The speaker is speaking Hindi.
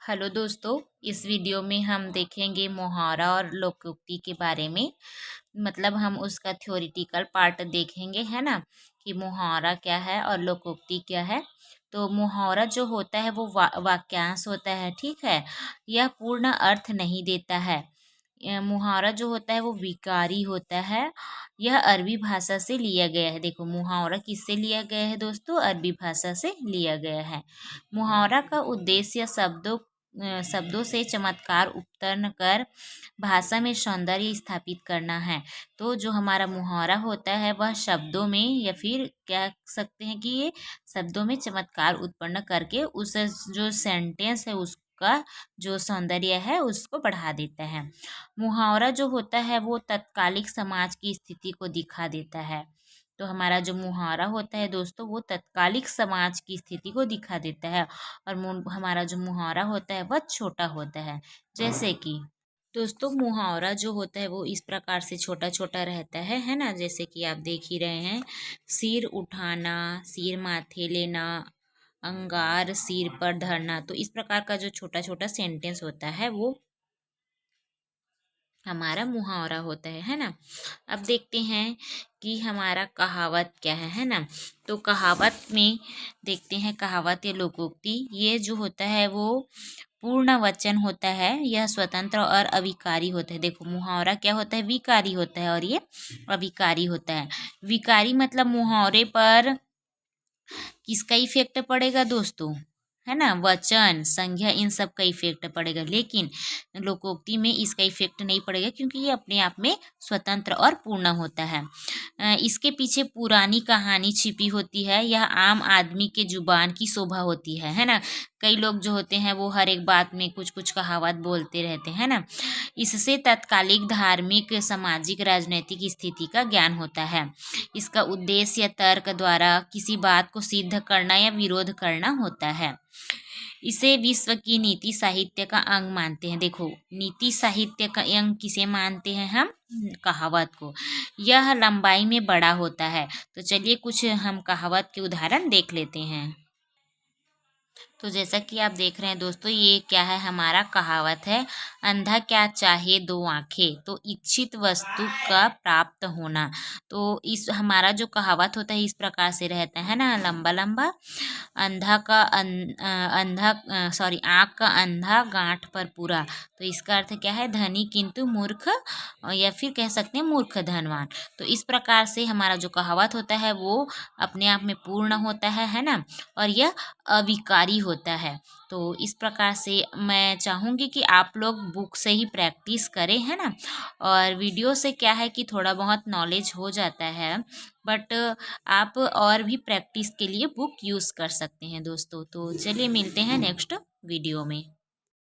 हेलो दोस्तों, इस वीडियो में हम देखेंगे मुहावरा और लोकोक्ति के बारे में। मतलब हम उसका थ्योरेटिकल पार्ट देखेंगे, है ना, कि मुहावरा क्या है और लोकोक्ति क्या है। तो मुहावरा जो होता है वो वाक्यांश होता है, ठीक है। यह पूर्ण अर्थ नहीं देता है। मुहावरा जो होता है वो विकारी होता है। यह अरबी भाषा से लिया गया है। देखो, मुहावरा किससे लिया गया है दोस्तों? अरबी भाषा से लिया गया है। मुहावरा का उद्देश्य शब्दों से चमत्कार उत्पन्न कर भाषा में सौंदर्य स्थापित करना है। तो जो हमारा मुहावरा होता है वह शब्दों में, या फिर कह सकते हैं कि ये शब्दों में चमत्कार उत्पन्न करके उस जो सेंटेंस है उसका जो सौंदर्य है उसको बढ़ा देता है। मुहावरा जो होता है वो तत्कालिक समाज की स्थिति को दिखा देता है। तो हमारा जो मुहावरा होता है दोस्तों वो तत्कालिक समाज की स्थिति को दिखा देता है। और हमारा जो मुहावरा होता है वह छोटा होता है। जैसे कि दोस्तों, मुहावरा जो होता है वो इस प्रकार से छोटा छोटा रहता है ना। जैसे कि आप देख ही रहे हैं, सिर उठाना, सिर माथे लेना, अंगार सिर पर धरना। तो इस प्रकार का जो छोटा छोटा सेंटेंस होता है वो हमारा मुहावरा होता है ना। अब देखते हैं कि हमारा कहावत क्या है ना। तो कहावत में देखते हैं, कहावत या लोकोक्ति ये जो होता है वो पूर्ण वचन होता है। यह स्वतंत्र और अविकारी होता है। देखो, मुहावरा क्या होता है? विकारी होता है और ये अविकारी होता है। विकारी मतलब मुहावरे पर किसका इफेक्ट पड़ेगा दोस्तों? है ना, वचन, संज्ञा, इन सब का इफेक्ट पड़ेगा। लेकिन लोकोक्ति में इसका इफेक्ट नहीं पड़ेगा क्योंकि ये अपने आप में स्वतंत्र और पूर्ण होता है। इसके पीछे पुरानी कहानी छिपी होती है। यह आम आदमी के जुबान की शोभा होती है ना। कई लोग जो होते हैं वो हर एक बात में कुछ कुछ कहावत बोलते रहते हैं ना। इससे तत्कालिक धार्मिक, सामाजिक, राजनीतिक स्थिति का ज्ञान होता है। इसका उद्देश्य या तर्क द्वारा किसी बात को सिद्ध करना या विरोध करना होता है। इसे विश्व की नीति साहित्य का अंग मानते हैं। देखो, नीति साहित्य का अंग किसे मानते हैं हम? कहावत को। यह लंबाई में बड़ा होता है। तो चलिए कुछ हम कहावत के उदाहरण देख लेते हैं। तो जैसा कि आप देख रहे हैं दोस्तों, ये क्या है? हमारा कहावत है, अंधा क्या चाहे दो आंखें, तो इच्छित वस्तु का प्राप्त होना। तो इस हमारा जो कहावत होता है इस प्रकार से रहता है ना, लंबा लंबा। आँख का अंधा गांठ पर पूरा। तो इसका अर्थ क्या है? धनी किंतु मूर्ख, या फिर कह सकते हैं मूर्ख धनवान। तो इस प्रकार से हमारा जो कहावत होता है वो अपने आप में पूर्ण होता है ना। और यह अविकारी होता है। तो इस प्रकार से मैं चाहूँगी कि आप लोग बुक से ही प्रैक्टिस करें, है ना। और वीडियो से क्या है कि थोड़ा बहुत नॉलेज हो जाता है, बट आप और भी प्रैक्टिस के लिए बुक यूज़ कर सकते हैं दोस्तों। तो चलिए मिलते हैं नेक्स्ट वीडियो में।